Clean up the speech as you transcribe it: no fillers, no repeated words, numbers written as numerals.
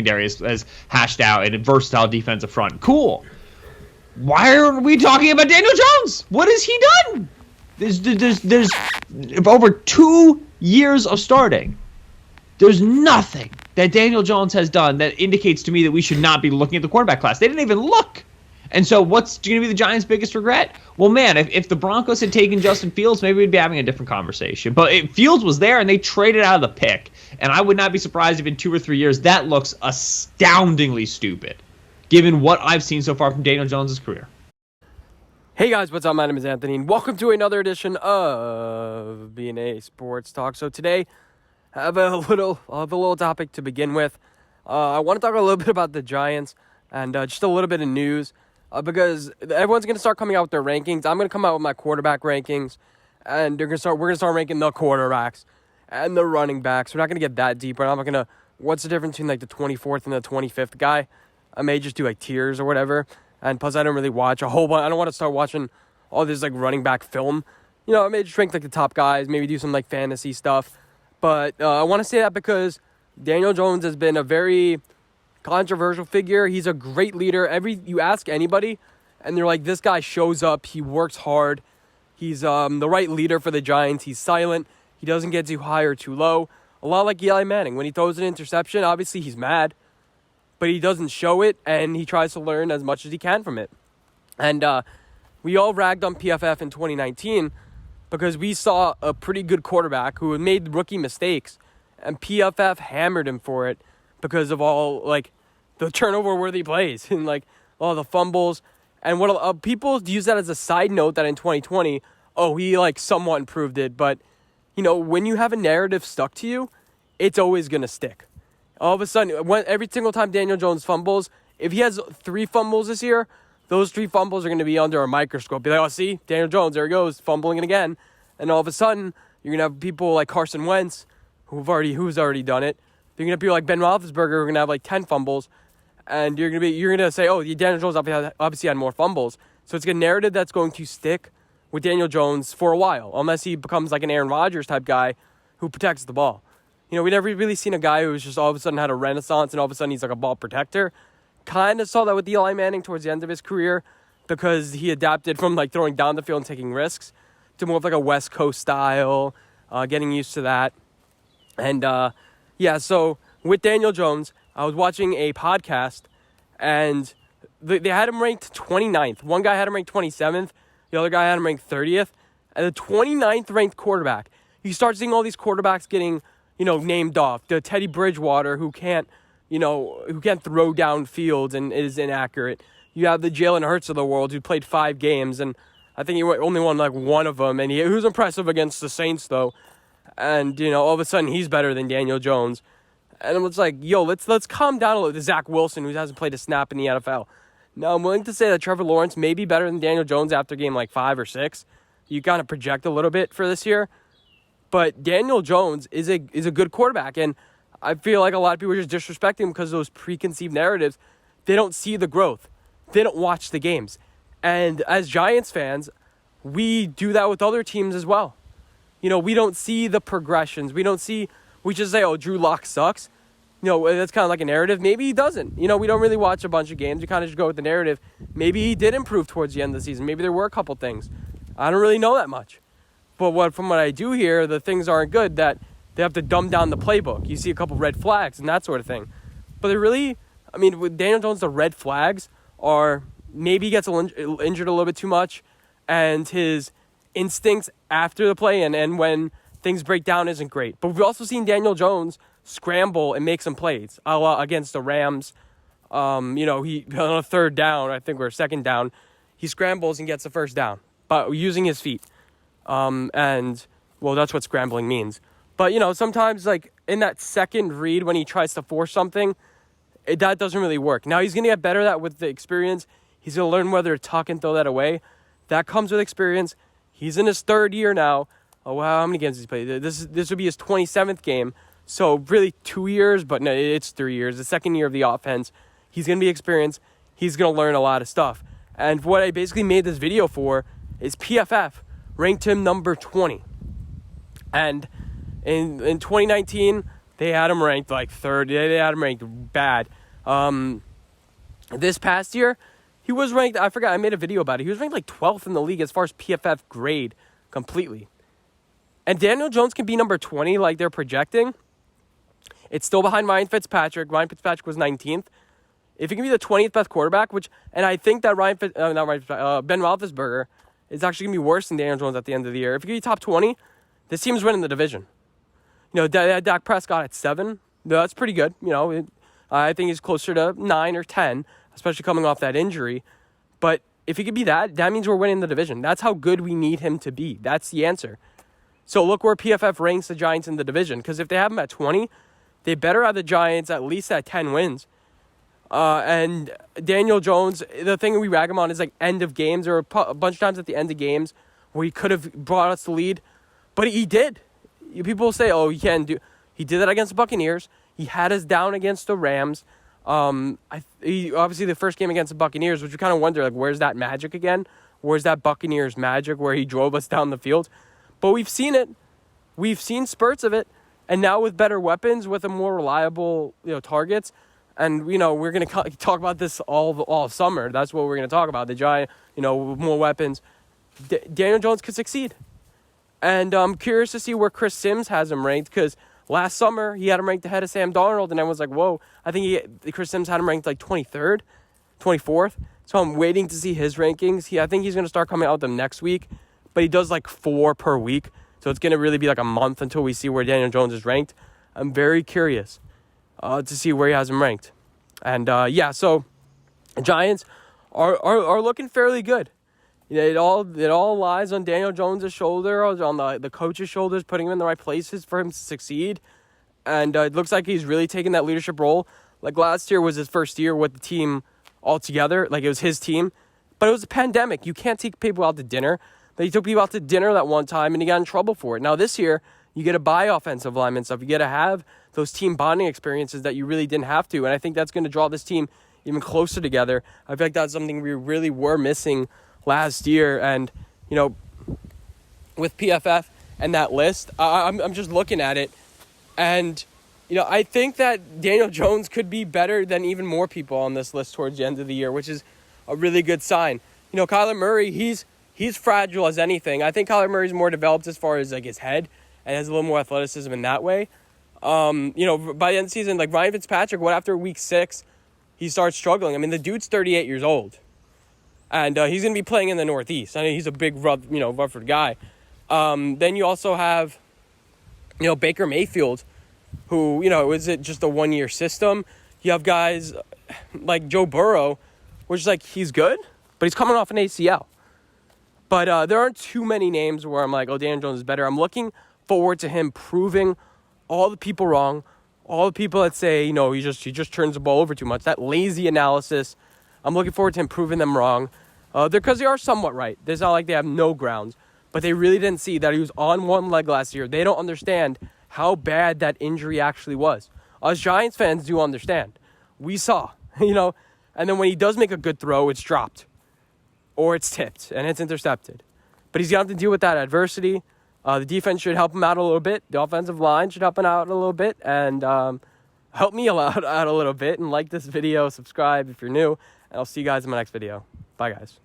secondary as hashed out and a versatile defensive front. Cool. Why are we talking about Daniel Jones? What has he done? There's over 2 years of starting. There's nothing that Daniel Jones has done that indicates to me that we should not be looking at the quarterback class. They didn't even look. And so what's going to be the Giants' biggest regret? Well, man, if the Broncos had taken Justin Fields, maybe we'd be having a different conversation. But Fields was there, and they traded out of the pick. And I would not be surprised if in 2 or 3 years that looks astoundingly stupid, given what I've seen so far from Daniel Jones' career. Hey guys, what's up? My name is Anthony, and welcome to another edition of B&A Sports Talk. So today, I have a little topic to begin with. I want to talk a little bit about the Giants and just a little bit of news because everyone's going to start coming out with their rankings. I'm going to come out with my quarterback rankings, and we're going to start ranking the quarterbacks and the running backs. We're not going to get that deep. I'm not going to. What's the difference between like the 24th and the 25th guy? I may just do like tiers or whatever. And plus, I don't really watch a whole bunch. I don't want to start watching all this like running back film. You know, I may just rank like the top guys, maybe do some like fantasy stuff. But I want to say that because Daniel Jones has been a very controversial figure. He's a great leader. You ask anybody, and they're like, this guy shows up. He works hard. He's the right leader for the Giants. He's silent. He doesn't get too high or too low. A lot like Eli Manning. When he throws an interception, obviously he's mad, but he doesn't show it, and he tries to learn as much as he can from it. And we all ragged on PFF in 2019 because we saw a pretty good quarterback who had made rookie mistakes, and PFF hammered him for it because of all, like, the turnover-worthy plays and, like, all the fumbles. And what people use that as a side note that in 2020, he, like, somewhat improved it. But, you know, when you have a narrative stuck to you, it's always going to stick. All of a sudden, every single time Daniel Jones fumbles, if he has 3 fumbles this year, those 3 fumbles are going to be under a microscope. Be like, oh, see, Daniel Jones, there he goes, fumbling it again. And all of a sudden, you're going to have people like Carson Wentz, who's already done it. You're going to have people like Ben Roethlisberger who are going to have like 10 fumbles. And you're going to say, oh, Daniel Jones obviously had more fumbles. So it's a narrative that's going to stick with Daniel Jones for a while, unless he becomes like an Aaron Rodgers type guy who protects the ball. You know, we never really seen a guy who's just all of a sudden had a renaissance and all of a sudden he's like a ball protector. Kind of saw that with Eli Manning towards the end of his career because he adapted from like throwing down the field and taking risks to more of like a West Coast style, getting used to that. And so with Daniel Jones, I was watching a podcast and they had him ranked 29th. One guy had him ranked 27th. The other guy had him ranked 30th. And the 29th ranked quarterback. You start seeing all these quarterbacks getting, named off. The Teddy Bridgewater who can't throw down fields and is inaccurate. You have the Jalen Hurts of the world who played 5 games, and I think he only won like one of them, and he was impressive against the Saints though. And all of a sudden he's better than Daniel Jones. And I'm just like, let's calm down a little. The Zach Wilson who hasn't played a snap in the NFL. Now I'm willing to say that Trevor Lawrence may be better than Daniel Jones after game like 5 or 6. You kind of project a little bit for this year. But Daniel Jones is a good quarterback, and I feel like a lot of people are just disrespecting him because of those preconceived narratives. They don't see the growth. They don't watch the games. And as Giants fans, we do that with other teams as well. We don't see the progressions. We just say, oh, Drew Lock sucks. That's kind of like a narrative. Maybe he doesn't. We don't really watch a bunch of games. We kind of just go with the narrative. Maybe he did improve towards the end of the season. Maybe there were a couple things. I don't really know that much. But from what I do hear, the things aren't good, that they have to dumb down the playbook. You see a couple red flags and that sort of thing. But with Daniel Jones, the red flags are maybe he gets injured a little bit too much, and his instincts after the play and when things break down isn't great. But we've also seen Daniel Jones scramble and make some plays against the Rams. He on a 3rd down, I think, or 2nd down, he scrambles and gets the 1st down, but using his feet. That's what scrambling means. But, sometimes, like, in that second read when he tries to force something, that doesn't really work. Now, he's going to get better at that with the experience. He's going to learn whether to tuck and throw that away. That comes with experience. He's in his 3rd year now. Oh, wow, how many games has he played? This would be his 27th game. So, really 2 years, but no, it's 3 years. The 2nd year of the offense. He's going to be experienced. He's going to learn a lot of stuff. And what I basically made this video for is PFF ranked him number 20. And in 2019, they had him ranked like third. They had him ranked bad. This past year, he was ranked, I forgot, I made a video about it. He was ranked like 12th in the league as far as PFF grade completely. And Daniel Jones can be number 20 like they're projecting. It's still behind Ryan Fitzpatrick. Ryan Fitzpatrick was 19th. If he can be the 20th best quarterback, and I think that Ben Roethlisberger is actually going to be worse than Daniel Jones at the end of the year. If he can be top 20, this team's winning the division. Dak Prescott at 7. That's pretty good. I think he's closer to 9 or 10, especially coming off that injury. But if he could be that means we're winning the division. That's how good we need him to be. That's the answer. So look where PFF ranks the Giants in the division. Because if they have him at 20, they better have the Giants at least at 10 wins. And Daniel Jones, the thing we rag him on is like end of games. There were a bunch of times at the end of games where he could have brought us the lead. But he did. People say, oh, he can't do. He did that against the Buccaneers. He had us down against the Rams. Obviously the first game against the Buccaneers, which you kind of wonder, like, where's that magic again? Where's that Buccaneers magic where he drove us down the field? But we've seen it. We've seen spurts of it. And now with better weapons, with a more reliable, targets, and, we're going to talk about this all summer. That's what we're going to talk about. The Giant, more weapons. Daniel Jones could succeed. And I'm curious to see where Chris Sims has him ranked, because last summer he had him ranked ahead of Sam Darnold, and I was like, whoa. I think Chris Sims had him ranked like 23rd, 24th. So I'm waiting to see his rankings. I think he's going to start coming out with them next week, but he does like 4 per week. So it's going to really be like a month until we see where Daniel Jones is ranked. I'm very curious to see where he has him ranked. And so the Giants are looking fairly good. It all lies on Daniel Jones' shoulder, on the coach's shoulders, putting him in the right places for him to succeed. And it looks like he's really taking that leadership role. Like last year was his first year with the team all together. Like it was his team. But it was a pandemic. You can't take people out to dinner. But he took people out to dinner that one time and he got in trouble for it. Now this year, you get to buy offensive lineman stuff. You get to have those team bonding experiences that you really didn't have to. And I think that's going to draw this team even closer together. I feel like that's something we really were missing last year. And, with PFF and that list, I'm just looking at it. And, I think that Daniel Jones could be better than even more people on this list towards the end of the year, which is a really good sign. Kyler Murray, he's fragile as anything. I think Kyler Murray's more developed as far as like his head and has a little more athleticism in that way. By the end of the season, like Ryan Fitzpatrick, after week 6, he starts struggling. I mean, the dude's 38 years old. And he's going to be playing in the Northeast. I mean, he's a big, Rutherford guy. Then you also have, Baker Mayfield, who, is it just a one-year system? You have guys like Joe Burrow, which is like, he's good, but he's coming off an ACL. But there aren't too many names where I'm like, oh, Daniel Jones is better. I'm looking forward to him proving all the people wrong, all the people that say, he just turns the ball over too much. That lazy analysis, I'm looking forward to him proving them wrong. Because they are somewhat right. It's not like they have no grounds. But they really didn't see that he was on one leg last year. They don't understand how bad that injury actually was. Us Giants fans do understand. We saw, and then when he does make a good throw, it's dropped. Or it's tipped, and it's intercepted. But he's going to have to deal with that adversity. The defense should help him out a little bit. The offensive line should help him out a little bit. And help me out a little bit. And like this video, subscribe if you're new. And I'll see you guys in my next video. Bye, guys.